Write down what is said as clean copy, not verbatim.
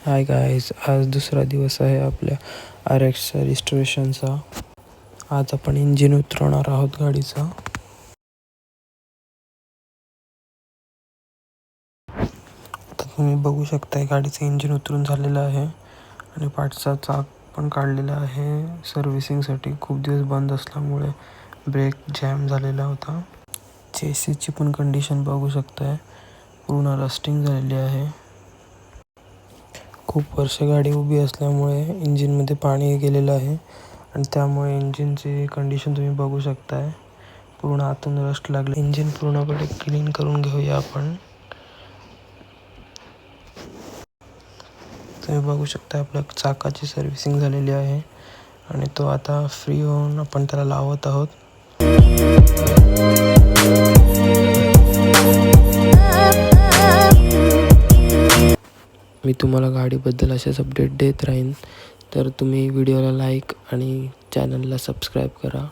Hi guys, आज दुसरा दिवस आहे आपल्या RX रिस्टोरेशनचा. आज आपण इंजिन उतरवणार आहोत गाडीचं. तर तुम्ही बघू शकताय गाडीचं इंजिन उतरून झालेलं आहे आणि पाठचा चाक पण काढलेला आहे सर्व्हिसिंगसाठी. खूप दिवस बंद असल्यामुळे ब्रेक जॅम झालेला होता. चेसीची पण कंडिशन बघू शकताय, पूर्ण रस्टिंग झालेली आहे. खूप वर्ष गाडी उभी असल्यामुळे इंजिनमध्ये पाणी गेलेलं आहे आणि त्यामुळे इंजिनची कंडिशन तुम्ही बघू शकताय. पूर्ण आतून रस्ट लागले. इंजिन पूर्णपणे क्लीन करून घेऊया आपण. तुम्ही बघू शकता आपल्या चाकाची सर्व्हिसिंग झालेली आहे आणि तो आता फ्री होऊन आपण त्याला लावत आहोत. मी तुम्हाला गाडीबद्दल असेच अपडेट देत राहीन, तर तुम्ही व्हिडिओला लाईक आणि चॅनलला सबस्क्राईब करा.